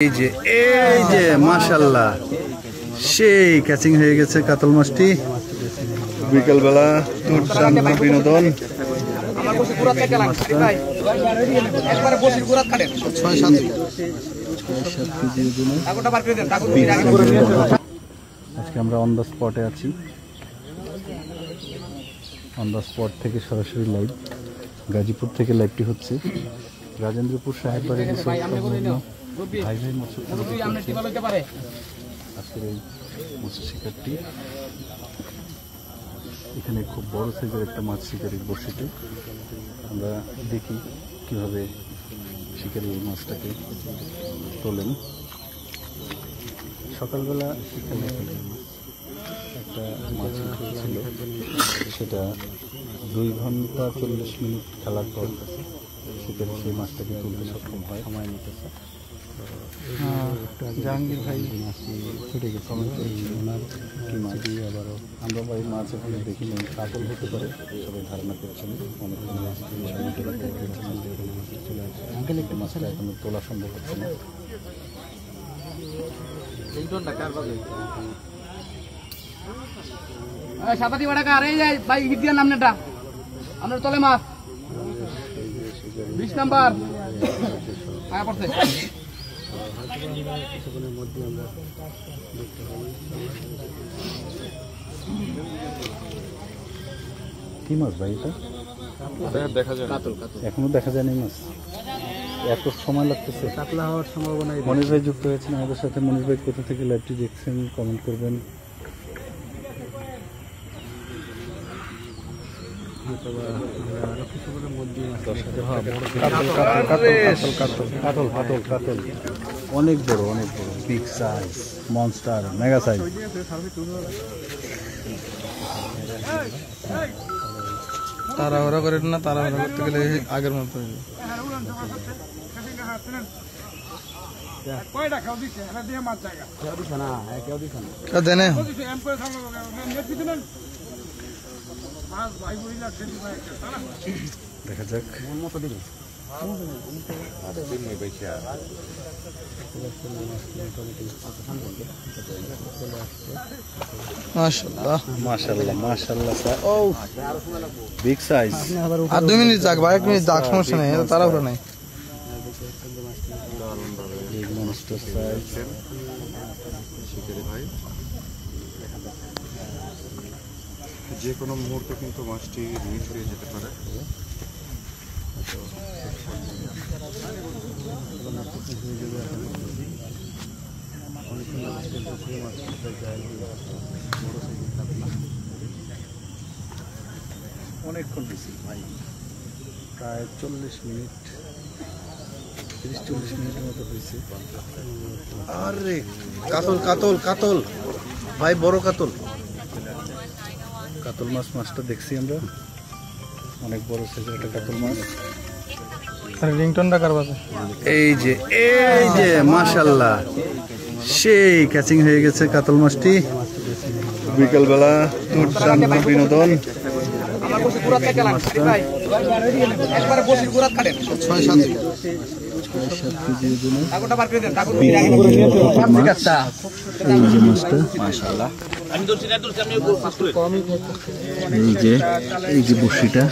এই যে মাশাআল্লাহ সেই ক্যাচিং হয়ে গেছে কাতল মাছটি। বিকেলবেলা দুর্দান্ত বিনোদন। আজকে আমরা অন দ্য স্পটে আছি। অন দ্য স্পট থেকে সরাসরি লাইভ, গাজীপুর থেকে লাইভটি হচ্ছে। রাজেন্দ্রপুর সাহেব বাড়ি ভাই ভাই মৎস্য আজকের এই মৎস্য শিকারটি। এখানে খুব বড় সাইজের একটা মাছ শিকারির বড়শিতে। আমরা দেখি কিভাবে শিকারি এই মাছটাকে তোলেন। সকালবেলা এখানে একটা মাছ ছিল, সেটা 2 ঘন্টা 40 মিনিট খেলার পর শিকারি সেই মাছটাকে তুলতে সক্ষম হয়। সময় নিতেছে। জাহাঙ্গীর ভাই মাছটি ছুটে গেছে, ওনার কি মাছ দিয়ে আবারও আমরা ভাই মাছ এখানে দেখি নেই, কাতল হতে পারে সবাই ধারণা করছেন। অনেক আঙ্কেল একটু মাছটা এখনো তোলা সম্ভব হচ্ছে না। সাপাতি বাড়া আর এই যায় ভাই হিদিয়ার নামটা আপনার তলে মাছ 20 নাম্বার আয়া পড়ছে। কি মাছ ভাই এটা? দেখা যায় এখনো দেখা যায়নি মাছ, এত সময় লাগতেছে। কাতলা হওয়ার সম্ভাবনা। মনির ভাই যুক্ত হয়েছেন আমাদের সাথে। মনির ভাই কোথা থেকে লাইভটি দেখছেন কমেন্ট করবেন। কাতল অনেক বড়, অনেক বড়, big size, monster, mega size. তাড়াহুড়া করেন না, তাড়াহুড়া করতে গেলে আগের মতো দেখা যাক। মাশাআল্লাহ মাশাআল্লাহ মাশাআল্লাহ স্যার। ও বিগ সাইজ। আর 2 মিনিট যাক ভাই, 1 মিনিট যাক, সমস্যা নেই, তাড়াহুড়া নাই। Monster size. যে কোনো মুহূর্তে কিন্তু মাছটি রিলিজ হয়ে যেতে পারে। অনেকক্ষণ দিছি ভাই, প্রায় 40 মিনিট, 30-40 মিনিটের মতো হয়েছে। আরে কাতল কাতল কাতল ভাই, বড় কাতল। কাতল মাছটা দেখছি আমরা, অনেক বড় সাইজের একটা কাতল মাছ। রিংটনটা কার বাজে? এই যে মাশাআল্লাহ সেই ক্যাচিং হয়ে গেছে কাতল মাছটি। বিকেলবেলা দুর্দান্ত বিনোদন। এই যে বড়শিটা